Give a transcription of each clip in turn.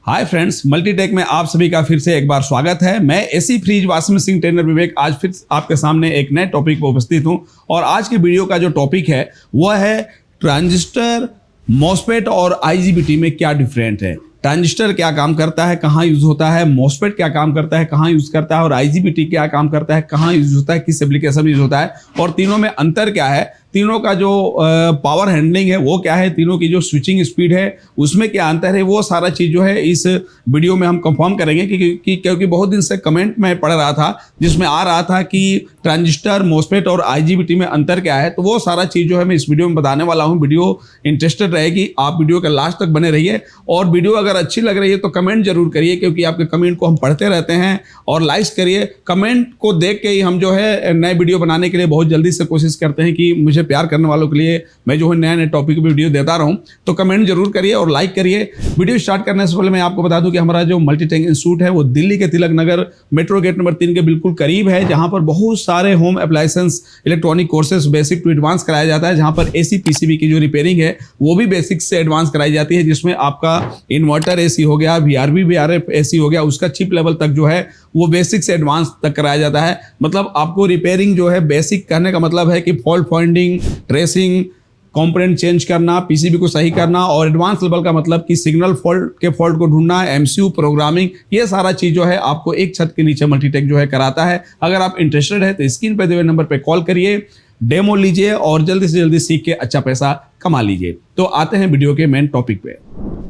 Hi friends, Multitech में आप सभी का फिर से एक बार स्वागत है। मैं AC fridge washing machine trainer Vivek आज फिर आपके सामने एक नए टॉपिक पर उपस्थित हूं और आज की वीडियो का जो टॉपिक है वह है ट्रांजिस्टर, मॉसफेट और आईजीबीटी में क्या डिफरेंट है। ट्रांजिस्टर क्या काम करता है, कहाँ यूज होता है, मॉसफेट क्या काम करता है, कहाँ यूज करता है और आईजीबीटी क्या काम करता है, कहाँ यूज होता है, किस एप्लीकेशन में यूज होता है और तीनों में अंतर क्या है, तीनों का जो पावर हैंडलिंग है वो क्या है, तीनों की जो स्विचिंग स्पीड है उसमें क्या अंतर है, वो सारा चीज़ जो है इस वीडियो में हम कंफर्म करेंगे क्योंकि बहुत दिन से कमेंट में पढ़ रहा था जिसमें आ रहा था कि ट्रांजिस्टर, मॉसफेट और आईजीबीटी में अंतर क्या है। तो वो सारा चीज़ जो है मैं इस वीडियो में बताने वाला हूँ। वीडियो इंटरेस्टेड रहेगी, आप वीडियो के लास्ट तक बने रहिए और वीडियो अगर अच्छी लग रही है तो कमेंट जरूर करिए क्योंकि आपके कमेंट को हम पढ़ते रहते हैं और लाइक करिए। कमेंट को देख के ही हम जो है नए वीडियो बनाने के लिए बहुत जल्दी से कोशिश करते हैं कि मुझे प्यार करने वालों के लिए मैं जो है नए नए टॉपिक पे वीडियो देता रहूं। तो कमेंट जरूर करिए और लाइक करिए। वीडियो स्टार्ट करने से पहले मैं आपको बता दूं कि हमारा जो मल्टीटेक इंस्टीट्यूट है वो दिल्ली के Tilak Nagar metro gate number 3 के बिल्कुल करीब है, जहां पर बहुत सारे home appliances electronic courses basic to advance कराया जाता है, जहां पर एसी पीसीबी की जो रिपेयरिंग है वो भी बेसिक से एडवांस कराई जाती है, जिसमें आपका इन्वर्टर एसी हो गया, वीआरबी वीआरएफ एसी हो गया, उसका चिप लेवल तक जो है वो बेसिक से एडवांस तक कराया जाता है। मतलब आपको रिपेयरिंग जो है, बेसिक कहने का मतलब है कि fault finding, tracing, component change करना, पीसीबी को सही करना और एडवांस लेवल का मतलब कि सिग्नल फॉल्ट को ढूंढना, एमसीयू प्रोग्रामिंग, ये सारा चीज जो है आपको एक छत के नीचे मल्टीटेक जो है कराता है। अगर आप इंटरेस्टेड है तो स्क्रीन पे दिए हुए नंबर पे कॉल करिए, डेमो लीजिए और जल्दी से जल्दी सीख के अच्छा पैसा कमा लीजिए। तो आते हैं वीडियो के मेन टॉपिक पे।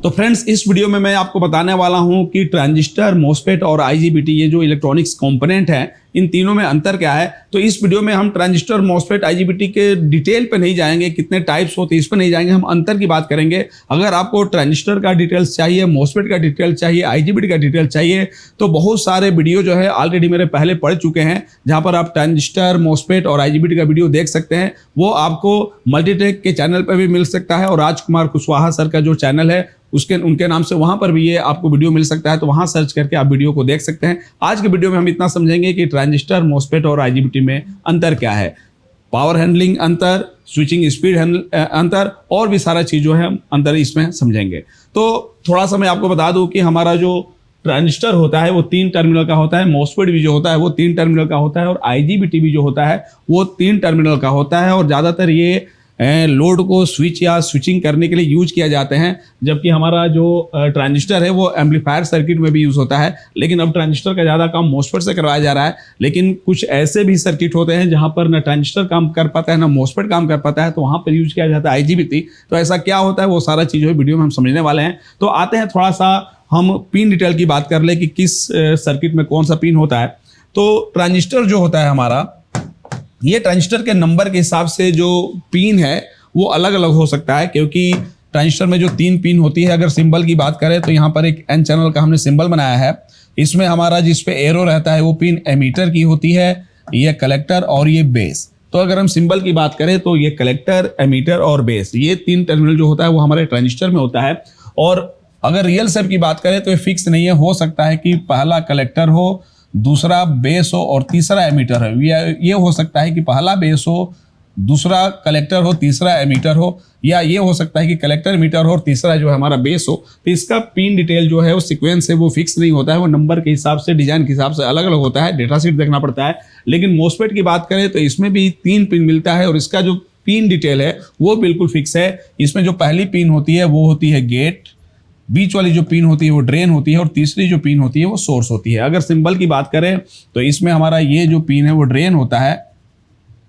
तो फ्रेंड्स, इस वीडियो में मैं आपको बताने वाला हूं कि ट्रांजिस्टर, मॉसफेट और आईजीबीटी ये जो इलेक्ट्रॉनिक्स कंपोनेंट हैं इन तीनों में अंतर क्या है। तो इस वीडियो में हम ट्रांजिस्टर, मॉसफेट, आईजीबीटी के डिटेल पे नहीं जाएंगे, कितने टाइप्स होते हैं इस पे नहीं जाएंगे, हम अंतर की बात करेंगे। अगर आपको ट्रांजिस्टर का डिटेल्स चाहिए, मॉसफेट का डिटेल चाहिए, आईजीबीटी का डिटेल चाहिए तो बहुत सारे वीडियो जो है ऑलरेडी मेरे पहले पढ़ चुके हैं, जहां पर आप ट्रांजिस्टर, मॉसफेट और आईजीबीटी का वीडियो देख सकते हैं। वो आपको मल्टीटेक के चैनल पर भी मिल सकता है और राजकुमार कुशवाहा सर का जो चैनल है उनके नाम से वहां पर भी ये आपको वीडियो मिल सकता है, तो वहां सर्च करके आप वीडियो को देख सकते हैं। आज के वीडियो में हम इतना समझेंगे कि ट्रांजिस्टर, मॉसफेट और आईजीबीटी में अंतर क्या है, पावर हैंडलिंग अंतर, स्विचिंग स्पीड अंतर और भी सारा चीज जो है हम अंतर इसमें समझेंगे। तो थोड़ा सा मैं आपको बता दूं कि हमारा जो ट्रांजिस्टर होता है वो 3 टर्मिनल का होता है, मॉसफेट भी जो होता है वो 3 टर्मिनल का होता है और आईजीबीटी भी जो होता है वो 3 टर्मिनल का होता है और ज्यादातर ये लोड को स्विच या स्विचिंग करने के लिए यूज किया जाते हैं, जबकि हमारा जो ट्रांजिस्टर है वो एम्पलीफायर सर्किट में भी यूज होता है। लेकिन अब ट्रांजिस्टर का ज़्यादा काम मॉसफेट से करवाया जा रहा है, लेकिन कुछ ऐसे भी सर्किट होते हैं जहां पर ना ट्रांजिस्टर काम कर पाता है ना मॉसफेट काम कर पाता है, तो वहां पर यूज किया जाता है आईजीबीटी। तो ऐसा क्या होता है वो सारा चीज़ वीडियो में हम समझने वाले हैं। तो आते हैं थोड़ा सा हम पिन डिटेल की बात कर ले कि किस सर्किट में कौन सा पिन होता है। तो ट्रांजिस्टर जो होता है हमारा, ये ट्रांजिस्टर के नंबर के हिसाब से जो पिन है वो अलग अलग हो सकता है, क्योंकि ट्रांजिस्टर में जो 3 पिन होती है, अगर सिंबल की बात करें तो यहाँ पर एक एन चैनल का हमने सिंबल बनाया है। इसमें हमारा जिस पे एरो रहता है वो पिन एमीटर की होती है, ये कलेक्टर और ये बेस। तो अगर हम सिंबल की बात करें तो ये कलेक्टर, एमीटर और बेस, ये 3 टर्मिनल जो होता है वो हमारे ट्रांजिस्टर में होता है। और अगर रियल शेप की बात करें तो ये फिक्स नहीं है, हो सकता है कि पहला कलेक्टर हो, दूसरा बेस हो और तीसरा एमीटर हो। ये हो सकता है कि पहला बेस हो, दूसरा कलेक्टर हो, तीसरा एमीटर हो, या ये हो सकता है कि कलेक्टर, एमीटर हो और तीसरा जो है हमारा बेस हो। तो इसका पिन डिटेल जो है वो सीक्वेंस है वो फिक्स नहीं होता है, वो नंबर के हिसाब से, डिजाइन के हिसाब से अलग अलग होता है, डेटा शीट देखना पड़ता है। लेकिन मॉसफेट की बात करें तो इसमें भी 3 पिन मिलता है और इसका जो पिन डिटेल है वो बिल्कुल फिक्स है। इसमें जो पहली पिन होती है वो होती है गेट, बीच वाली जो पिन होती है वो ड्रेन होती है और तीसरी जो पिन होती है वो सोर्स होती है। अगर सिंबल की बात करें तो इसमें हमारा ये जो पिन है वो ड्रेन होता है,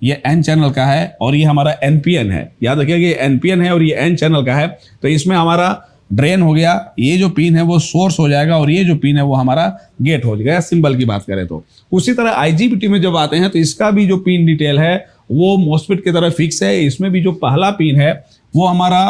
ये एन चैनल का है और ये हमारा एनपीएन है। याद रखिएगा ये एनपीएन है और ये एन चैनल का है। तो इसमें हमारा ड्रेन हो गया, ये जो पिन है वो सोर्स हो जाएगा और ये जो पिन है वो हमारा गेट हो जाएगा सिंबल की बात करें तो। उसी तरह आईजीबीटी में जब आते हैं तो इसका भी जो पिन डिटेल है वो मॉसफेट की तरह फिक्स है। इसमें भी जो पहला पिन है वो हमारा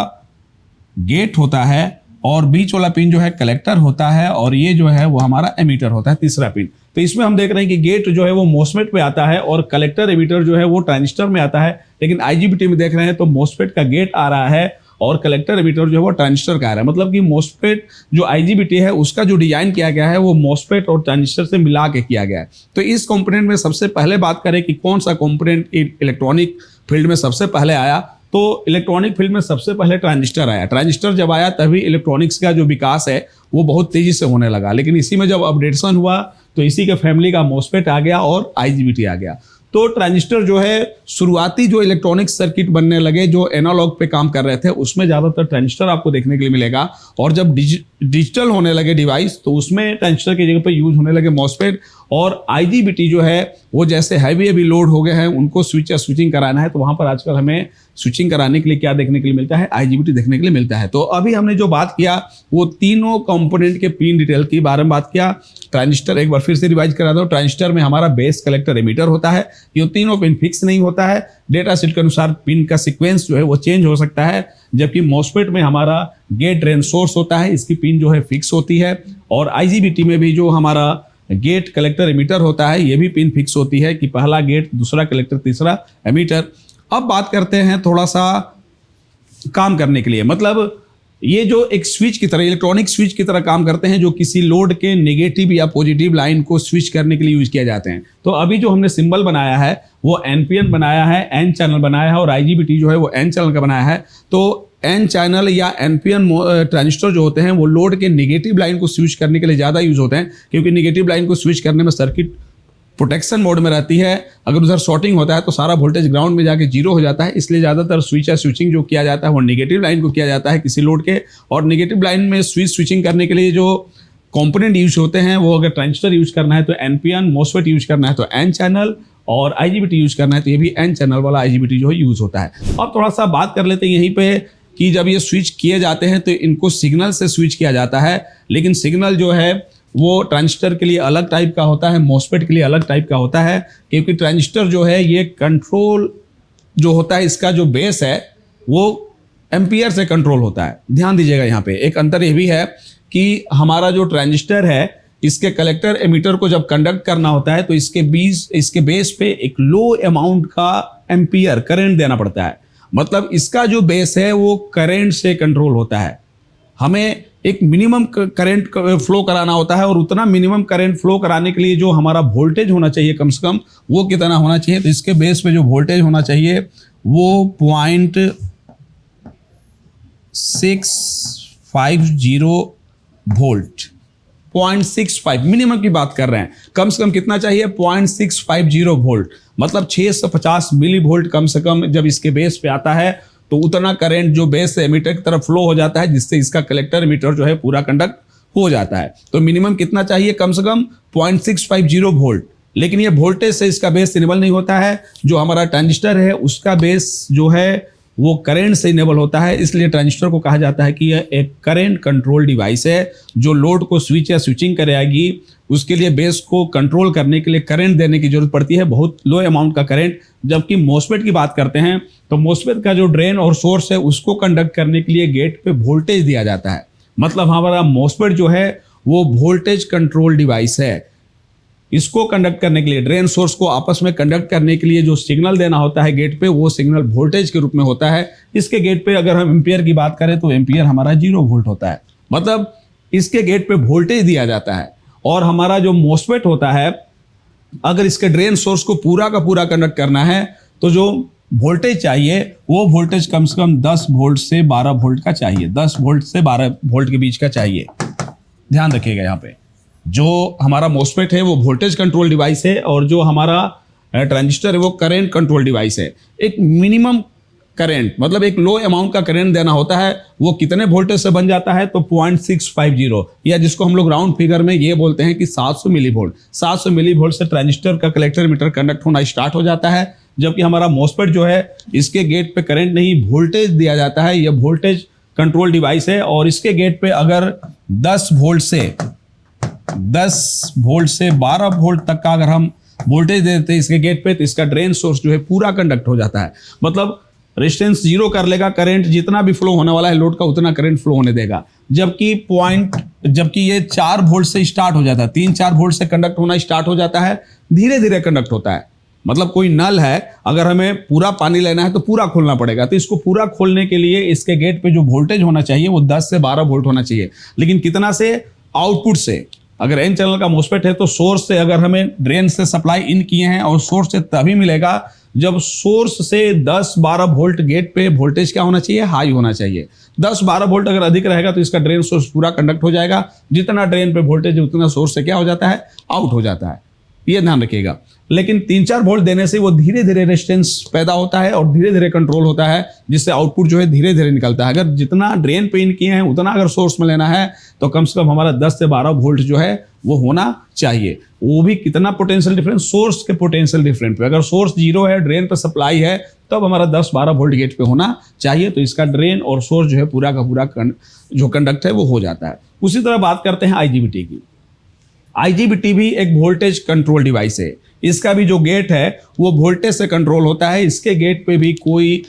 गेट होता है और बीच वाला पिन जो है कलेक्टर होता है और ये जो है वो हमारा एमीटर होता है, तीसरा पिन। तो इसमें हम देख रहे हैं कि गेट जो है वो मॉसफेट पे आता है और कलेक्टर, एमीटर जो है वो ट्रांजिस्टर में आता है। लेकिन आईजीबीटी में देख रहे हैं तो मॉसफेट का गेट आ रहा है और कलेक्टर, एमीटर जो है वो ट्रांजिस्टर का आ रहा है। मतलब कि मॉसफेट जो आईजीबीटी है उसका जो डिजाइन किया गया है वो मॉसफेट और ट्रांजिस्टर से मिला के किया गया है। तो इस कंपोनेंट में सबसे पहले बात करें कि कौन सा कंपोनेंट इलेक्ट्रॉनिक फील्ड में सबसे पहले आया, तो इलेक्ट्रॉनिक फील्ड में सबसे पहले ट्रांजिस्टर आया। ट्रांजिस्टर जब आया तभी इलेक्ट्रॉनिक्स का जो विकास है वो बहुत तेजी से होने लगा। लेकिन इसी में जब अपडेशन हुआ तो इसी के फैमिली का मॉसफेट आ गया और IGBT आ गया। तो ट्रांजिस्टर जो है शुरुआती जो इलेक्ट्रॉनिक सर्किट बनने लगे जो एनालॉग पे काम कर रहे थे उसमें ज़्यादातर ट्रांजिस्टर आपको देखने के लिए मिलेगा। और जब डिजिटल होने लगे डिवाइस तो उसमें ट्रांजिस्टर की जगह पे यूज होने लगे मॉसफेट। और IGBT जो है वो जैसे हैवी लोड हो गए हैं उनको स्विचिंग कराना है तो वहाँ पर आजकल हमें स्विचिंग कराने के लिए क्या देखने के लिए मिलता है, IGBT देखने के लिए मिलता है। तो अभी हमने जो बात किया वो तीनों कंपोनेंट के पिन डिटेल की बारे में बात किया। ट्रांजिस्टर एक बार फिर से रिवाइज करा दो। ट्रांजिस्टर में हमारा बेस, कलेक्टर, एमिटर होता है। ये तीनों पिन फिक्स नहीं होता है, डेटा शीट के अनुसार पिन का सीक्वेंस जो है वो चेंज हो सकता है। जबकि मॉसफेट में हमारा गेट, ड्रेन, सोर्स होता है, इसकी पिन जो है फिक्स होती है। और IGBT में भी जो हमारा गेट, कलेक्टर, एमिटर होता है ये भी पिन फिक्स होती है कि पहला गेट, दूसरा कलेक्टर, तीसरा एमिटर। अब बात करते हैं थोड़ा सा काम करने के लिए, मतलब ये जो एक स्विच की तरह, इलेक्ट्रॉनिक स्विच की तरह काम करते हैं जो किसी लोड के नेगेटिव या पॉजिटिव लाइन को स्विच करने के लिए यूज किया जाते हैं। तो अभी जो हमने सिंबल बनाया है वो NPN बनाया है, N चैनल बनाया है और IGBT जो है वो N चैनल का बनाया है। तो N चैनल या NPN ट्रांजिस्टर जो होते हैं वो लोड के नेगेटिव लाइन को स्विच करने के लिए ज़्यादा यूज होते हैं, क्योंकि नेगेटिव लाइन को स्विच करने में सर्किट प्रोटेक्शन मोड में रहती है। अगर उधर शॉर्टिंग होता है तो सारा वोल्टेज ग्राउंड में जाके जीरो हो जाता है। इसलिए ज़्यादातर स्विचिंग जो किया जाता है वो नेगेटिव लाइन को किया जाता है किसी लोड के। और नेगेटिव लाइन में स्विचिंग करने के लिए जो कंपोनेंट यूज होते हैं वो अगर ट्रांजिस्टर यूज करना है तो NPN, मॉसफेट यूज करना है तो N चैनल और IGBT यूज करना है तो ये भी N चैनल वाला IGBT जो है यूज होता है। अब थोड़ा सा बात कर लेते हैं यहीं पे कि जब ये स्विच किए जाते हैं तो इनको सिग्नल से स्विच किया जाता है। लेकिन सिग्नल जो है वो ट्रांजिस्टर के लिए अलग टाइप का होता है, मॉसफेट के लिए अलग टाइप का होता है। क्योंकि ट्रांजिस्टर जो है ये कंट्रोल जो होता है, इसका जो बेस है वो एम्पियर से कंट्रोल होता है। ध्यान दीजिएगा यहाँ पे एक अंतर ये भी है कि हमारा जो ट्रांजिस्टर है इसके कलेक्टर, एमिटर को जब कंडक्ट करना होता है तो इसके बेस पे एक लो अमाउंट का एम्पियर करंट देना पड़ता है। मतलब इसका जो बेस है वो करंट से कंट्रोल होता है। हमें एक मिनिमम करंट फ्लो कराना होता है और उतना मिनिमम करंट फ्लो कराने के लिए जो हमारा वोल्टेज होना चाहिए कम से कम वो कितना होना चाहिए, तो इसके बेस पे जो वोल्टेज होना चाहिए वो 0.650 वोल्ट, 0.65 मिनिमम की बात कर रहे हैं। कम से कम कितना चाहिए, 0.650 वोल्ट, मतलब 650 मिली वोल्ट कम से कम जब इसके बेस पे आता है तो उतना करंट जो बेस से एमिटर की तरफ फ्लो हो जाता है जिससे इसका कलेक्टर एमिटर जो है पूरा कंडक्ट हो जाता है। तो मिनिमम कितना चाहिए, कम से कम 0.650 वोल्ट। लेकिन ये वोल्टेज से इसका बेस इनेबल नहीं होता है। जो हमारा ट्रांजिस्टर है उसका बेस जो है वो करंट से इनेबल होता है। इसलिए ट्रांजिस्टर को कहा जाता है कि यह एक करंट कंट्रोल डिवाइस है जो लोड को स्विच या स्विचिंग करेगी। उसके लिए बेस को कंट्रोल करने के लिए करंट देने की जरूरत पड़ती है, बहुत लो अमाउंट का करंट। जबकि मॉसफेट की बात करते हैं तो मॉसफेट का जो ड्रेन और सोर्स है उसको कंडक्ट करने के लिए गेट पे वोल्टेज दिया जाता है। मतलब हमारा मॉसफेट जो है वो वोल्टेज कंट्रोल डिवाइस है। इसको कंडक्ट करने के लिए, ड्रेन सोर्स को आपस में कंडक्ट करने के लिए जो सिग्नल देना होता है गेट पे वो सिग्नल वोल्टेज के रूप में होता है। इसके गेट पे अगर हम एम्पियर की बात करें तो एम्पियर हमारा 0 वोल्ट होता है। मतलब इसके गेट पे वोल्टेज दिया जाता है। और हमारा जो मॉसफेट होता है अगर इसके ड्रेन सोर्स को पूरा का पूरा कंडक्ट करना है तो जो वोल्टेज चाहिए वो वोल्टेज कम से कम 10 वोल्ट से 12 वोल्ट का चाहिए, 10 वोल्ट से 12 वोल्ट के बीच का चाहिए। ध्यान रखिएगा यहाँ पे जो हमारा मॉसफेट है वो वोल्टेज कंट्रोल डिवाइस है और जो हमारा ट्रांजिस्टर है वो करंट कंट्रोल डिवाइस है। एक मिनिमम करंट मतलब एक लो अमाउंट का करंट देना होता है, वो कितने वोल्टेज से बन जाता है तो 0.650 या जिसको हम लोग राउंड फिगर में ये बोलते हैं कि 700 मिली वोल्ट। 700 मिली वोल्ट से ट्रांजिस्टर का कलेक्टर मीटर कंडक्ट होना स्टार्ट हो जाता है। जबकि हमारा मॉसफेट जो है इसके गेट पे करंट नहीं वोल्टेज दिया जाता है। यह वोल्टेज कंट्रोल डिवाइस है और इसके गेट पे अगर 10 वोल्ट से 12 वोल्ट तक का अगर हम वोल्टेज देते हैं इसके गेट पे तो इसका ड्रेन सोर्स जो है पूरा कंडक्ट हो जाता है। मतलब रेजिस्टेंस 0 कर लेगा, करंट जितना भी फ्लो होने वाला है लोड का उतना करंट फ्लो होने देगा। जबकि ये 4 वोल्ट से स्टार्ट हो जाता है, 3-4 वोल्ट से कंडक्ट होना स्टार्ट हो जाता है, धीरे धीरे कंडक्ट होता है। मतलब कोई नल है, अगर हमें पूरा पानी लेना है तो पूरा खोलना पड़ेगा, तो इसको पूरा खोलने के लिए इसके गेट पे जो वोल्टेज होना चाहिए वो 10 से 12 वोल्ट होना चाहिए। लेकिन कितना से, आउटपुट से। अगर एन चैनल का मॉसफेट है तो सोर्स से अगर हमें ड्रेन से सप्लाई इन किए हैं और सोर्स से तभी मिलेगा जब सोर्स से 10-12 वोल्ट गेट पे वोल्टेज क्या होना चाहिए, हाई होना चाहिए। 10-12 वोल्ट अगर अधिक रहेगा तो इसका ड्रेन सोर्स पूरा कंडक्ट हो जाएगा, जितना ड्रेन पे वोल्टेज है उतना सोर्स से क्या हो जाता है, आउट हो जाता है, ये ध्यान रखिएगा। लेकिन 3-4 वोल्ट देने से वो धीरे धीरे रेजिस्टेंस पैदा होता है और धीरे धीरे कंट्रोल होता है, जिससे आउटपुट जो है धीरे धीरे निकलता है। अगर जितना ड्रेन पे इन किए हैं उतना अगर सोर्स में लेना है तो कम से कम हमारा 10 से 12 वोल्ट जो है वो होना चाहिए। वो भी कितना पोटेंशियल डिफरेंस, सोर्स के पोटेंशियल डिफरेंस पे। अगर सोर्स 0 है, ड्रेन पे सप्लाई है, तब हमारा 10-12 वोल्ट गेट पे होना चाहिए। तो इसका ड्रेन और सोर्स जो है पूरा का पूरा जो कंडक्ट है वो हो जाता है। उसी तरह बात करते हैं IGBT की। IGBT भी एक वोल्टेज कंट्रोल डिवाइस है। इसका भी जो गेट है वो वोल्टेज से कंट्रोल होता है। इसके गेट पे भी कोई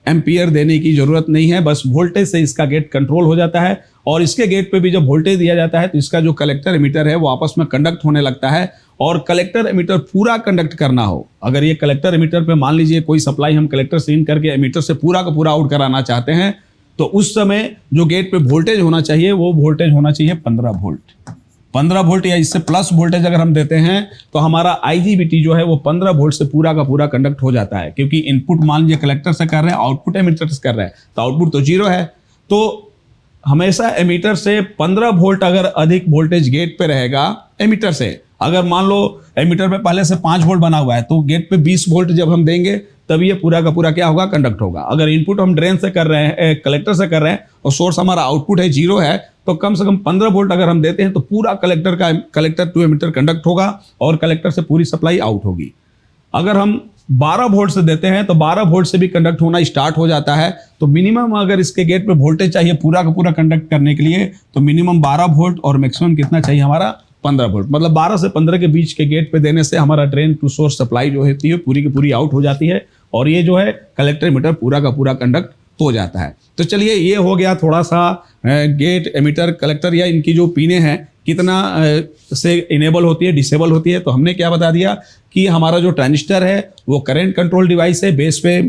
एम्पियर देने की जरूरत नहीं है, बस वोल्टेज से इसका गेट कंट्रोल हो जाता है। और इसके गेट पे भी जब वोल्टेज दिया जाता है तो इसका जो कलेक्टर एमिटर है वो आपस में कंडक्ट होने लगता है। और कलेक्टर एमिटर पूरा कंडक्ट करना हो, अगर ये कलेक्टर एमिटर पे मान लीजिए कोई सप्लाई हम कलेक्टर से इन करके एमिटर से पूरा का पूरा आउट कराना चाहते हैं, तो उस समय जो गेट पे वोल्टेज होना चाहिए वो वोल्टेज होना चाहिए 15 वोल्ट। 15 वोल्ट या इससे प्लस वोल्टेज अगर हम देते हैं तो हमारा IGBT जो है वो 15 वोल्ट से पूरा का पूरा कंडक्ट हो जाता है। क्योंकि इनपुट मान लीजिए कलेक्टर से कर रहे हैं, आउटपुट एमिटर से कर रहे हैं, तो आउटपुट तो 0 है। तो हमेशा एमिटर से 15 वोल्ट अगर अधिक वोल्टेज गेट पे रहेगा एमिटर से, अगर मान लो एमिटर पे पहले से 5 वोल्ट बना हुआ है तो गेट पे 20 वोल्ट जब हम देंगे तब ये पूरा का पूरा क्या होगा, कंडक्ट होगा। अगर इनपुट हम ड्रेन से कर रहे हैं, कलेक्टर से कर रहे हैं और सोर्स हमारा आउटपुट है 0 है, तो कम से कम 15 वोल्ट अगर हम देते हैं तो पूरा कलेक्टर टू एमिटर कंडक्ट होगा और कलेक्टर से पूरी सप्लाई आउट होगी। अगर हम 12 वोल्ट से देते हैं तो 12 वोल्ट से भी कंडक्ट होना स्टार्ट हो जाता है। तो मिनिमम अगर इसके गेट पे वोल्टेज चाहिए पूरा का पूरा कंडक्ट करने के लिए तो मिनिमम 12 वोल्ट और मैक्सिमम कितना चाहिए हमारा, 15 वोल्ट। मतलब 12 से 15 के बीच के गेट पे देने से हमारा ड्रेन टू सोर्स सप्लाई जो होती है पूरी की पूरी आउट हो जाती है और ये जो है कलेक्टर एमिटर पूरा का पूरा कंडक्ट हो जाता है। तो चलिए ये हो गया थोड़ा सा गेट एमिटर कलेक्टर या इनकी जो पिनें हैं कितना से इनेबल होती है, डिसेबल होती है। तो हमने क्या बता दिया कि हमारा जो ट्रांजिस्टर है वो करंट कंट्रोल डिवाइस है, बेस पे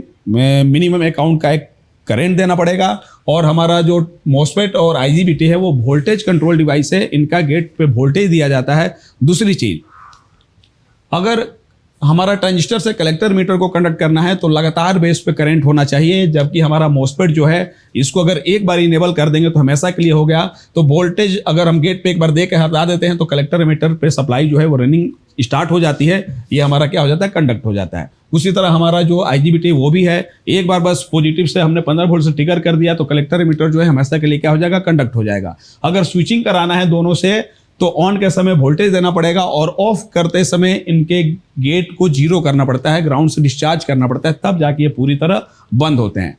मिनिमम अकाउंट का एक करंट देना पड़ेगा। और हमारा जो मॉसफेट और IGBT है वो वोल्टेज कंट्रोल डिवाइस है, इनका गेट पे वोल्टेज दिया जाता है। दूसरी चीज, अगर हमारा ट्रांजिस्टर से कलेक्टर मीटर को कंडक्ट करना है तो लगातार बेस पे करंट होना चाहिए, जबकि हमारा मॉसफेट जो है इसको अगर एक बार इनेबल कर देंगे तो हमेशा के लिए हो गया। तो वोल्टेज अगर हम गेट पे एक बार दे के हटा देते हैं तो कलेक्टर मीटर पे सप्लाई जो है वो रनिंग स्टार्ट हो जाती है, ये हमारा क्या हो जाता है, कंडक्ट हो जाता है। उसी तरह हमारा जो IGBT वो भी है, एक बार बस पॉजिटिव से हमने 15 वोल्ट से ट्रिगर कर दिया तो कलेक्टर मीटर जो है हमेशा के लिए क्या हो जाएगा, कंडक्ट हो जाएगा। अगर स्विचिंग कराना है दोनों से तो ऑन के समय वोल्टेज देना पड़ेगा और ऑफ करते समय इनके गेट को 0 करना पड़ता है, ग्राउंड से डिस्चार्ज करना पड़ता है, तब जाके ये पूरी तरह बंद होते हैं।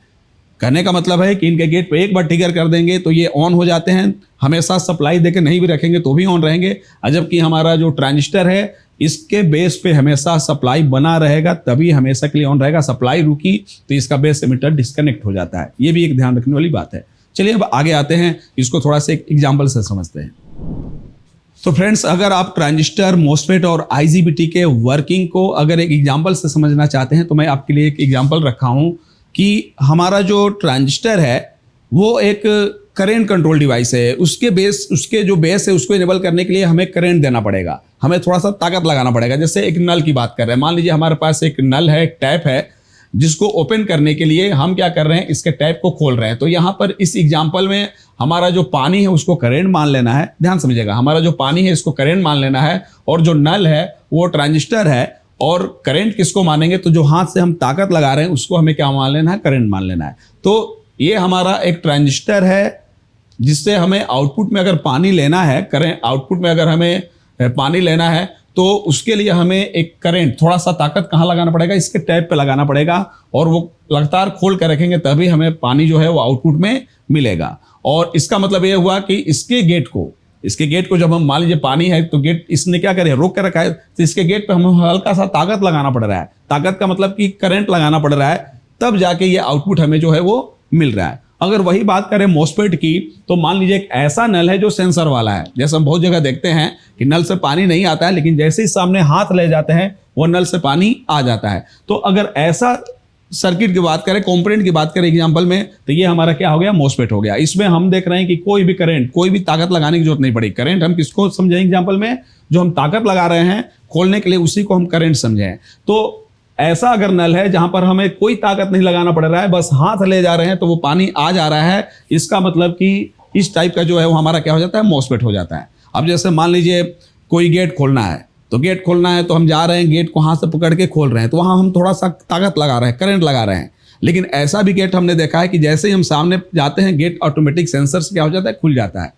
कहने का मतलब है कि इनके गेट पे एक बार ट्रिगर कर देंगे तो ये ऑन हो जाते हैं, हमेशा सप्लाई देके नहीं भी रखेंगे तो भी ऑन रहेंगे। जबकि हमारा जो ट्रांजिस्टर है इसके बेस पे हमेशा सप्लाई बना रहेगा, तभी हमेशा के लिए ऑन रहेगा। सप्लाई रुकी तो इसका बेस एमिटर डिस्कनेक्ट हो जाता है, ये भी एक ध्यान रखने वाली बात है। चलिए अब आगे आते हैं, इसको थोड़ा सा एक एग्जाम्पल से समझते हैं। तो फ्रेंड्स, अगर आप ट्रांजिस्टर, मॉसफेट और IGBT के वर्किंग को अगर एक एग्जांपल से समझना चाहते हैं तो मैं आपके लिए एक एग्जांपल रखा हूं कि हमारा जो ट्रांजिस्टर है वो एक करंट कंट्रोल डिवाइस है। उसके जो बेस है उसको इनेबल करने के लिए हमें करंट देना पड़ेगा, हमें थोड़ा सा ताकत लगाना पड़ेगा। जैसे एक नल की बात कर रहे हैं, मान लीजिए हमारे पास एक नल है, एक टैप है, जिसको ओपन करने के लिए हम क्या कर रहे हैं, इसके टैप को खोल रहे हैं। तो यहाँ पर इस एग्जाम्पल में हमारा जो पानी है उसको करंट मान लेना है। ध्यान समझिएगा, हमारा जो पानी है इसको करंट मान लेना है और जो नल है वो ट्रांजिस्टर है। और करंट किसको मानेंगे, तो जो हाथ से हम ताकत लगा रहे हैं उसको हमें क्या मान लेना है, करंट मान लेना है। तो ये हमारा एक ट्रांजिस्टर है जिससे हमें आउटपुट में अगर पानी लेना है, करंट आउटपुट में अगर हमें पानी लेना है तो उसके लिए हमें एक करंट, थोड़ा सा ताकत कहाँ लगाना पड़ेगा, इसके टैप पे लगाना पड़ेगा और वो लगातार खोल कर रखेंगे तभी हमें पानी जो है वो आउटपुट में मिलेगा। और इसका मतलब ये हुआ कि इसके गेट को जब हम मान लीजिए पानी है तो गेट इसने क्या करे, रोक कर रखा है, तो इसके गेट पे हमें हल्का सा ताकत लगाना पड़ रहा है। ताकत का मतलब कि करंट लगाना पड़ रहा है, तब जाके ये आउटपुट हमें जो है वो मिल रहा है। अगर वही बात करें मॉसफेट की, तो मान लीजिए एक ऐसा नल है जो सेंसर वाला है। जैसे हम बहुत जगह देखते हैं कि नल से पानी नहीं आता है, लेकिन जैसे ही सामने हाथ ले जाते हैं वो नल से पानी आ जाता है। तो अगर ऐसा सर्किट की बात करें, कंपोनेंट की बात करें एग्जांपल में, तो ये हमारा क्या हो गया, मॉसफेट हो गया। इसमें हम देख रहे हैं कि कोई भी करंट, कोई भी ताकत लगाने की जरूरत नहीं पड़ी। करंट हम किसको समझें एग्जांपल में, जो हम ताकत लगा रहे हैं खोलने के लिए, उसी को हम करंट समझें। तो ऐसा अगर नल है जहां पर हमें कोई ताकत नहीं लगाना पड़ रहा है, बस हाथ ले जा रहे हैं तो वो पानी आ जा रहा है, इसका मतलब कि इस टाइप का जो है वो हमारा क्या हो जाता है, मॉसफेट हो जाता है। अब जैसे मान लीजिए कोई गेट खोलना है, तो गेट खोलना है तो हम जा रहे हैं, गेट को हाथ से पकड़ के खोल रहे हैं, तो वहां हम थोड़ा सा ताकत लगा रहे हैं, करंट लगा रहे हैं। लेकिन ऐसा भी गेट हमने देखा है कि जैसे ही हम सामने जाते हैं, गेट ऑटोमेटिक सेंसर से क्या हो जाता है, खुल जाता है।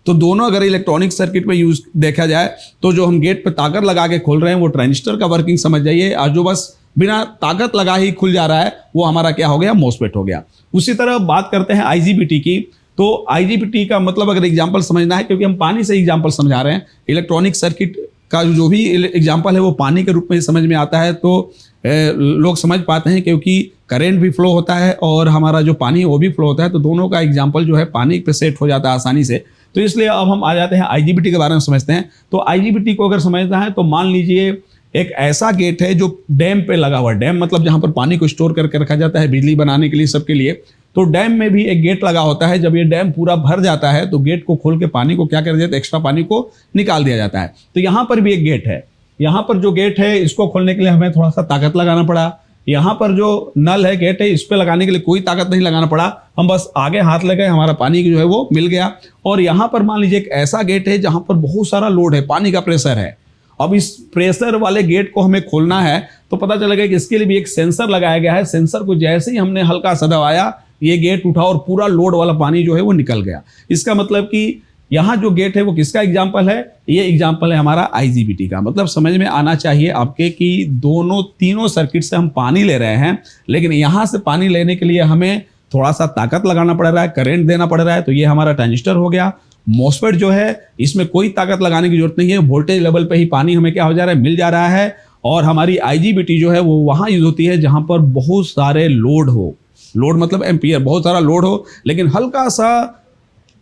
तो दोनों अगर इलेक्ट्रॉनिक सर्किट में यूज देखा जाए तो जो हम गेट पे ताकत लगा के खोल रहे हैं वो ट्रांजिस्टर का वर्किंग समझ जाइए, और जो बस बिना ताकत लगा ही खुल जा रहा है वो हमारा क्या हो गया, मॉसफेट हो गया। उसी तरह बात करते हैं आईजीबीटी की, तो आईजीबीटी का मतलब अगर एग्जाम्पल समझना है, क्योंकि हम पानी से एग्जाम्पल समझा रहे हैं, इलेक्ट्रॉनिक सर्किट का जो भी एग्जाम्पल है वो पानी के रूप में समझ में आता है, तो लोग समझ पाते हैं, क्योंकि करंट भी फ्लो होता है और हमारा जो पानी है वो भी फ्लो होता है, तो दोनों का एग्जाम्पल जो है पानी पे सेट हो जाता है आसानी से। तो इसलिए अब हम आ जाते हैं आईजीबीटी के बारे में समझते हैं। तो आईजीबीटी को अगर समझना है तो मान लीजिए एक ऐसा गेट है जो डैम पे लगा हुआ है। डैम मतलब जहां पर पानी को स्टोर करके रखा जाता है बिजली बनाने के लिए, सबके लिए। तो डैम में भी एक गेट लगा होता है। जब ये डैम पूरा भर जाता है तो गेट को खोल के पानी को क्या कर दिया जाता है, एक्स्ट्रा पानी को निकाल दिया जाता है। तो यहाँ पर भी एक गेट है। यहाँ पर जो गेट है इसको खोलने के लिए हमें थोड़ा सा ताकत लगाना पड़ा। यहाँ पर जो नल है, गेट है, इस पे लगाने के लिए कोई ताकत नहीं लगाना पड़ा, हम बस आगे हाथ लगे, हमारा पानी जो है वो मिल गया। और यहाँ पर मान लीजिए एक ऐसा गेट है जहां पर बहुत सारा लोड है, पानी का प्रेशर है। अब इस प्रेशर वाले गेट को हमें खोलना है तो पता चलेगा कि इसके लिए भी एक सेंसर लगाया गया है। सेंसर को जैसे ही हमने हल्का सा दबाया, ये गेट उठा और पूरा लोड वाला पानी जो है वो निकल गया। इसका मतलब कि यहाँ जो गेट है वो किसका एग्जाम्पल है, ये एग्जाम्पल है हमारा आईजीबीटी का। मतलब समझ में आना चाहिए आपके कि तीनों सर्किट से हम पानी ले रहे हैं, लेकिन यहाँ से पानी लेने के लिए हमें थोड़ा सा ताकत लगाना पड़ रहा है, करंट देना पड़ रहा है। तो ये हमारा ट्रांजिस्टर हो गया। मॉसफेट जो है इसमें कोई ताकत लगाने की जरूरत नहीं है, वोल्टेज लेवल पे ही पानी हमें क्या हो जा रहा है, मिल जा रहा है। और हमारी आईजीबीटी जो है वो वहाँ यूज होती है जहाँ पर बहुत सारे लोड हो। लोड मतलब एम्पियर, बहुत सारा लोड हो, लेकिन हल्का सा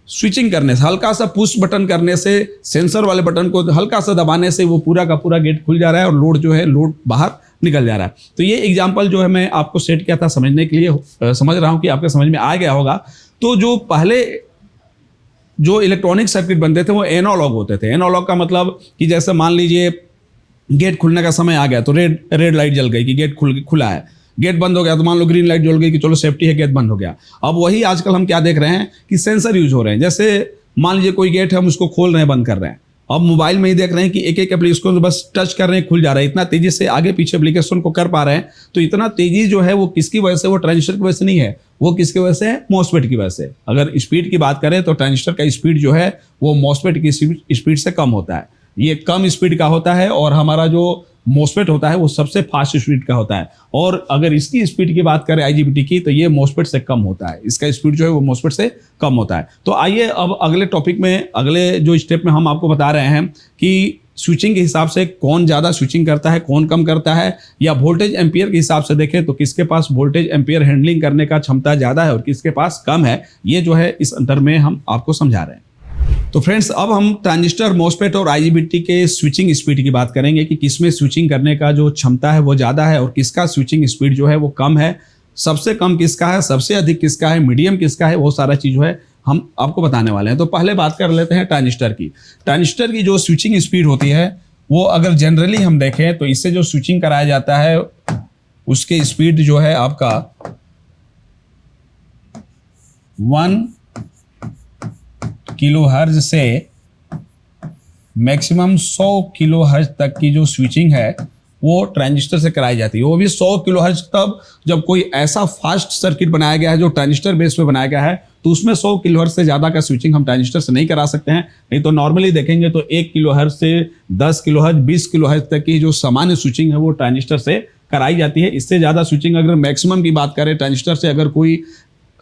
स्विचिंग करने से, हल्का सा पुश बटन करने से, सेंसर वाले बटन को हल्का सा दबाने से वो पूरा का पूरा गेट खुल जा रहा है और लोड जो है, लोड बाहर निकल जा रहा है। तो ये एग्जांपल जो है मैं आपको सेट किया था समझने के लिए, समझ रहा हूँ कि आपके समझ में आ गया होगा। तो जो पहले जो इलेक्ट्रॉनिक सर्किट बनते थे वो एनालॉग होते थे। एनालॉग का मतलब कि जैसे मान लीजिए गेट खुलने का समय आ गया तो रेड लाइट जल गई कि गेट खुला है, गेट बंद हो गया तो मान लो ग्रीन लाइट जल गई कि चलो सेफ्टी है, गेट बंद हो गया। अब वही आजकल हम क्या देख रहे हैं कि सेंसर यूज हो रहे हैं। जैसे मान लीजिए कोई गेट है, हम उसको खोल रहे हैं, बंद कर रहे हैं। अब मोबाइल में ही देख रहे हैं कि एक एक एप्लीकेशन को बस टच कर रहे हैं, खुल जा रहा है। इतना तेजी से आगे पीछे एप्लीकेशन को कर पा रहे हैं। तो इतना तेजी जो है वो किसकी वजह से, वो ट्रांजिस्टर की वजह से नहीं है, वो किसकी वजह से है, मॉसफेट की वजह से। अगर स्पीड की बात करें तो ट्रांजिस्टर का स्पीड जो है वो मॉसफेट की स्पीड से कम होता है। ये कम स्पीड का होता है और हमारा जो मॉसफेट होता है वो सबसे फास्ट स्पीड का होता है। और अगर इसकी स्पीड की बात करें आईजीबीटी की, तो ये मॉसफेट से कम होता है। इसका स्पीड जो है वो मॉसफेट से कम होता है। तो आइए अब अगले टॉपिक में, अगले जो स्टेप में हम आपको बता रहे हैं कि स्विचिंग के हिसाब से कौन ज़्यादा स्विचिंग करता है, कौन कम करता है, या वोल्टेज एम्पियर के हिसाब से देखें तो किसके पास वोल्टेज एम्पियर हैंडलिंग करने का क्षमता ज़्यादा है और किसके पास कम है। ये जो है इस अंतर में हम आपको समझा रहे हैं। तो फ्रेंड्स, अब हम ट्रांजिस्टर, मॉसफेट और आईजीबीटी के स्विचिंग स्पीड की बात करेंगे कि किसमें स्विचिंग करने का जो क्षमता है वो ज़्यादा है और किसका स्विचिंग स्पीड जो है वो कम है। सबसे कम किसका है, सबसे अधिक किसका है, मीडियम किसका है, वो सारा चीज़ जो है हम आपको बताने वाले हैं। तो पहले बात कर लेते हैं ट्रांजिस्टर की। ट्रांजिस्टर की जो स्विचिंग स्पीड होती है वो अगर जनरली हम देखें तो इससे जो स्विचिंग कराया जाता है उसके स्पीड जो है आपका 1 किलोहर्ट्ज से मैक्सिमम 100 किलोहर्ट्ज तक की जो स्विचिंग है वो ट्रांजिस्टर से कराई जाती है। वो भी 100 किलोहर्ट्ज तब जब कोई ऐसा फास्ट सर्किट बनाया गया है जो ट्रांजिस्टर बेस पे बनाया गया है, तो उसमें 100 किलोहर्ट्ज से ज़्यादा का स्विचिंग हम ट्रांजिस्टर से नहीं करा सकते हैं। नहीं तो नॉर्मली देखेंगे तो 1 किलोहर्ट्ज से 10 किलोहर्ट्ज, 20 किलोहर्ट्ज तक की जो सामान्य स्विचिंग है वो ट्रांजिस्टर से कराई जाती है। इससे ज़्यादा स्विचिंग अगर मैक्सिमम की बात करें ट्रांजिस्टर से, अगर कोई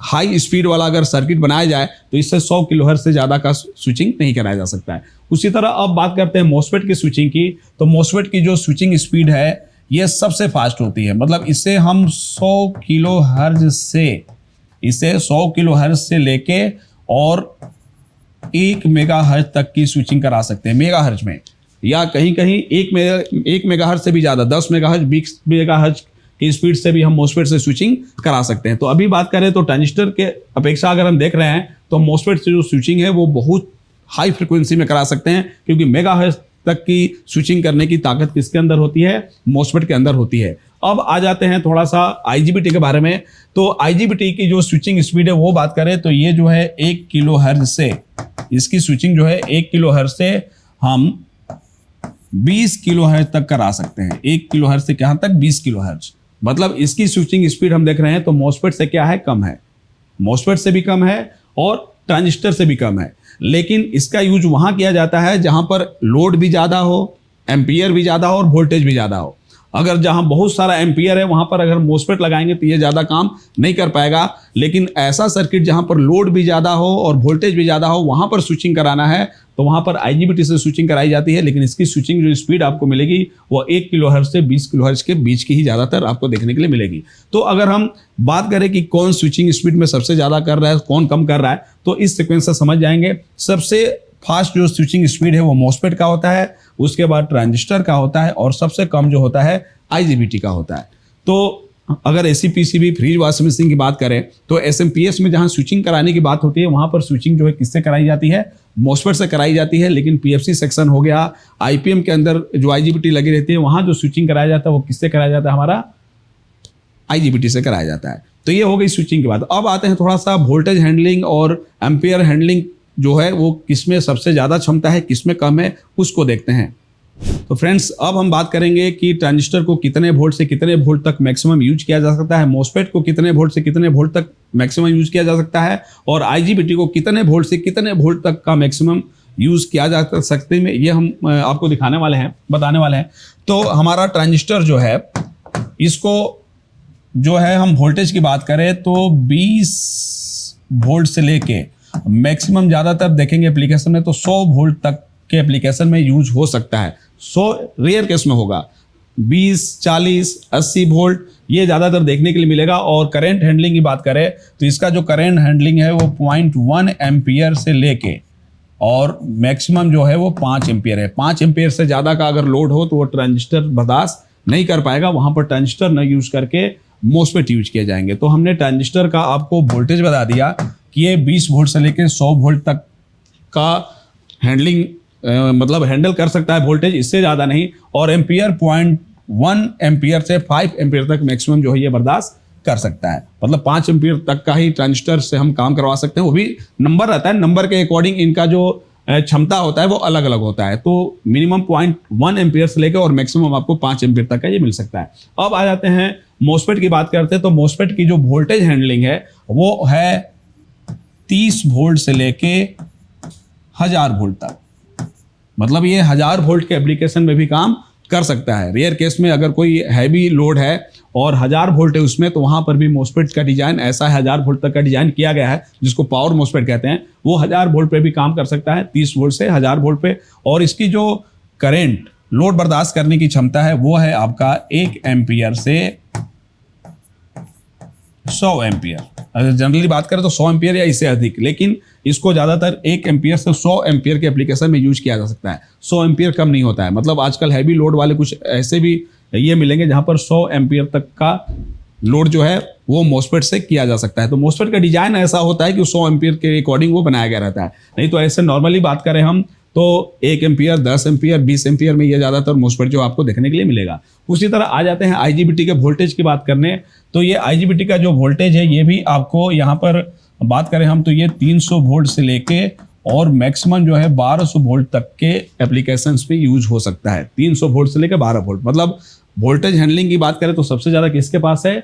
हाई स्पीड वाला अगर सर्किट बनाया जाए तो इससे 100 किलोहर्ट्ज से ज़्यादा का स्विचिंग नहीं कराया जा सकता है। उसी तरह अब बात करते हैं मॉसफेट की स्विचिंग की। तो मॉसफेट की जो स्विचिंग स्पीड है ये सबसे फास्ट होती है। मतलब इससे हम 100 किलोहर्ट्ज से लेके और 1 मेगाहर्ट्ज तक की स्विचिंग करा सकते हैं मेगाहर्ट्ज में, या कहीं कहीं 1 मेगाहर्ट्ज से भी ज़्यादा, 10 मेगाहर्ट्ज, 20 मेगाहर्ट्ज की स्पीड से भी हम मॉसफेट से स्विचिंग करा सकते हैं। तो अभी बात करें तो ट्रांजिस्टर के अपेक्षा अगर हम देख रहे हैं तो मॉसफेट से जो स्विचिंग है वो बहुत हाई फ्रिक्वेंसी में करा सकते हैं, क्योंकि मेगाहर्ट्ज तक की स्विचिंग करने की ताकत किसके अंदर होती है, मॉसफेट के अंदर होती है। अब आ जाते हैं थोड़ा सा IGBT के बारे में। तो IGBT की जो स्विचिंग स्पीड है वो बात करें तो ये जो है 1 किलोहर्ट्ज से, इसकी स्विचिंग जो है 1 किलोहर्ट्ज से हम 20 किलोहर्ट्ज तक करा सकते हैं। 1 किलोहर्ट्ज से कहां तक? 20 किलोहर्ट्ज। मतलब इसकी स्विचिंग स्पीड हम देख रहे हैं तो मॉसफेट से क्या है? कम है। मॉसफेट से भी कम है और ट्रांजिस्टर से भी कम है। लेकिन इसका यूज वहां किया जाता है जहां पर लोड भी ज़्यादा हो, एम्पियर भी ज़्यादा हो और वोल्टेज भी ज़्यादा हो। अगर जहां बहुत सारा एम्पियर है वहां पर अगर मॉसफेट लगाएंगे तो ये ज़्यादा काम नहीं कर पाएगा। लेकिन ऐसा सर्किट जहां पर लोड भी ज़्यादा हो और वोल्टेज भी ज़्यादा हो, वहां पर स्विचिंग कराना है तो वहां पर IGBT से स्विचिंग कराई जाती है। लेकिन इसकी स्विचिंग जो स्पीड आपको मिलेगी वो 1 किलोहर्ट्ज से 20 किलोहर्ट्ज के बीच की ही ज़्यादातर आपको देखने के लिए मिलेगी। तो अगर हम बात करें कि कौन स्विचिंग स्पीड में सबसे ज़्यादा कर रहा है, कौन कम कर रहा है, तो इस सीक्वेंस से समझ जाएंगे। सबसे फास्ट जो स्विचिंग स्पीड है वो मॉसफेट का होता है, उसके बाद ट्रांजिस्टर का होता है और सबसे कम जो होता है IGBT का होता है। तो अगर AC PCB freeze washing machine की बात करें तो SMPS में जहां स्विचिंग कराने की बात होती है वहां पर स्विचिंग जो है किससे कराई जाती है? मॉसफेट से कराई जाती है। लेकिन PFC सेक्शन हो गया, IPM के अंदर जो IGBT लगी रहती है वहां जो स्विचिंग कराया जाता है वो किससे कराया जाता है? हमारा IGBT से कराया जाता है। तो ये हो गई स्विचिंग की बात। अब आते हैं थोड़ा सा वोल्टेज हैंडलिंग और एम्पियर हैंडलिंग जो है वो किसमें सबसे ज़्यादा क्षमता है, किसमें कम है, उसको देखते हैं। तो फ्रेंड्स अब हम बात करेंगे कि ट्रांजिस्टर को कितने वोल्ट से कितने वोल्ट तक मैक्सिमम यूज किया जा सकता है, मॉसफेट को कितने वोल्ट से कितने वोल्ट तक मैक्सिमम यूज किया जा सकता है और IGBT को कितने वोल्ट से कितने वोल्ट तक का मैक्सिमम यूज किया जा सकते हैं, ये हम आपको दिखाने वाले हैं, बताने वाले हैं। तो हमारा ट्रांजिस्टर जो है इसको जो है हम वोल्टेज की बात करें तो 20 वोल्ट से लेके मैक्सिमम ज़्यादातर देखेंगे एप्लीकेशन में तो 100 वोल्ट तक के एप्लीकेशन में यूज हो सकता है। 100 रेयर केस में होगा, 20, 40, 80 वोल्ट ये ज़्यादातर देखने के लिए मिलेगा। और करंट हैंडलिंग की बात करें तो इसका जो करंट हैंडलिंग है वो 0.1 एम्पियर से लेके और मैक्सिमम जो है वो 5 एम्पियर है। 5 एम्पियर से ज़्यादा का अगर लोड हो तो वो ट्रांजिस्टर बर्दाश्त नहीं कर पाएगा, वहाँ पर ट्रांजिस्टर न यूज करके मॉसफेट यूज किए जाएंगे। तो हमने ट्रांजिस्टर का आपको वोल्टेज बता दिया कि ये 20 वोल्ट से लेकर 100 वोल्ट तक का हैंडलिंग मतलब हैंडल कर सकता है वोल्टेज, इससे ज़्यादा नहीं। और एम्पियर 0.1 एम्पियर से 5 एम्पियर तक मैक्सिमम जो है ये बर्दाश्त कर सकता है। मतलब 5 एम्पियर तक का ही ट्रांजिस्टर से हम काम करवा सकते हैं। वो भी नंबर रहता है, नंबर के अकॉर्डिंग इनका जो क्षमता होता है वो अलग अलग होता है। तो मिनिमम 0.1 एम्पियर से लेकर और मैक्सिमम आपको 5 एम्पियर तक का ये मिल सकता है। अब आ जाते हैं मॉसफेट की बात करते हैं। तो मॉसफेट की जो वोल्टेज हैंडलिंग है वो है 30 वोल्ट से लेके 1000 वोल्ट तक। मतलब ये 1000 वोल्ट के एप्लीकेशन में भी काम कर सकता है। रेयर केस में अगर कोई हैवी लोड है और 1000 वोल्ट है उसमें तो वहाँ पर भी मॉसफेट का डिजाइन ऐसा है, 1000 वोल्ट तक का डिजाइन किया गया है जिसको पावर मॉसफेट कहते हैं। वो 1000 वोल्ट पे भी काम कर सकता है, 30 वोल्ट से 1000 वोल्ट पे। और इसकी जो करंट लोड बर्दाश्त करने की क्षमता है वो है आपका 1 एम्पियर से 100 एम्पियर। अगर जनरली बात करें तो 100 एम्पियर या इससे अधिक, लेकिन इसको ज़्यादातर 1 एम्पियर से 100 एम्पियर के एप्लीकेशन में यूज किया जा सकता है। 100 एम्पियर कम नहीं होता है। मतलब आजकल हैवी लोड वाले कुछ ऐसे भी ये मिलेंगे जहाँ पर 100 एम्पियर तक का लोड जो है वो मॉसफेट से किया जा सकता है। तो मॉसफेट का डिजाइन ऐसा होता है कि 100 एम्पियर के अकॉर्डिंग वो बनाया गया रहता है। नहीं तो ऐसे नॉर्मली बात करें हम तो 1 एम्पियर, 10 एम्पियर, 20 एम्पियर में ये ज़्यादातर मॉसफेट जो आपको देखने के लिए मिलेगा। उसी तरह आ जाते हैं IGBT के वोल्टेज की बात करने। तो ये IGBT का जो वोल्टेज है ये भी आपको यहाँ पर बात करें हम तो ये 300 वोल्ट से लेके और मैक्सिमम जो है 1200 वोल्ट तक के एप्लीकेशंस पे यूज हो सकता है। 300 वोल्ट से लेकर 12 वोल्ट। मतलब वोल्टेज हैंडलिंग की बात करें तो सबसे ज़्यादा किसके पास है?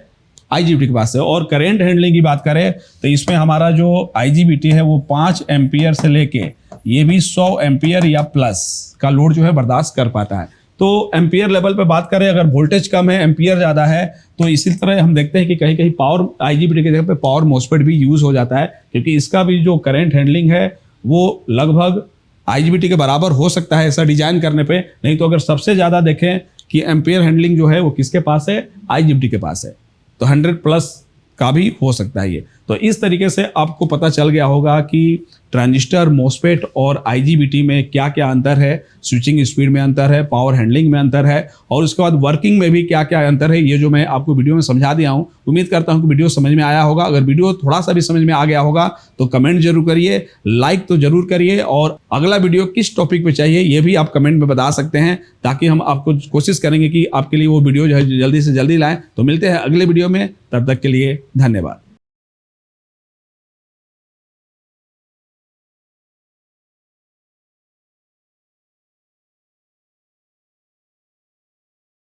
IGBT के पास है। और करंट हैंडलिंग की बात करें तो इसमें हमारा जो IGBT है वो 5 एम्पियर से लेके ये भी 100 एम्पियर या प्लस का लोड जो है बर्दाश्त कर पाता है। तो एम्पियर लेवल पे बात करें, अगर वोल्टेज कम है एम्पियर ज़्यादा है तो इसी तरह हम देखते हैं कि कहीं कहीं पावर IGBT की जगह पे पावर मॉसफेट भी यूज़ हो जाता है, क्योंकि इसका भी जो करंट हैंडलिंग है वो लगभग IGBT के बराबर हो सकता है ऐसा डिजाइन करने पे। नहीं तो अगर सबसे ज़्यादा देखें कि एम्पियर हैंडलिंग जो है वो किसके पास है? IGBT के पास है। तो 100 प्लस का भी हो सकता है ये। तो इस तरीके से आपको पता चल गया होगा कि ट्रांजिस्टर, मॉसफेट और आईजीबीटी में क्या क्या अंतर है, स्विचिंग स्पीड में अंतर है, पावर हैंडलिंग में अंतर है और उसके बाद वर्किंग में भी क्या क्या अंतर है, ये जो मैं आपको वीडियो में समझा दिया हूँ। उम्मीद करता हूँ कि वीडियो समझ में आया होगा। अगर वीडियो थोड़ा सा भी समझ में आ गया होगा तो कमेंट जरूर करिए, लाइक तो जरूर करिए और अगला वीडियो किस टॉपिक पे चाहिए ये भी आप कमेंट में बता सकते हैं, ताकि हम आपको कोशिश करेंगे कि आपके लिए वो वीडियो जो है जल्दी से जल्दी लाएं। तो मिलते हैं अगले वीडियो में, तब तक के लिए धन्यवाद।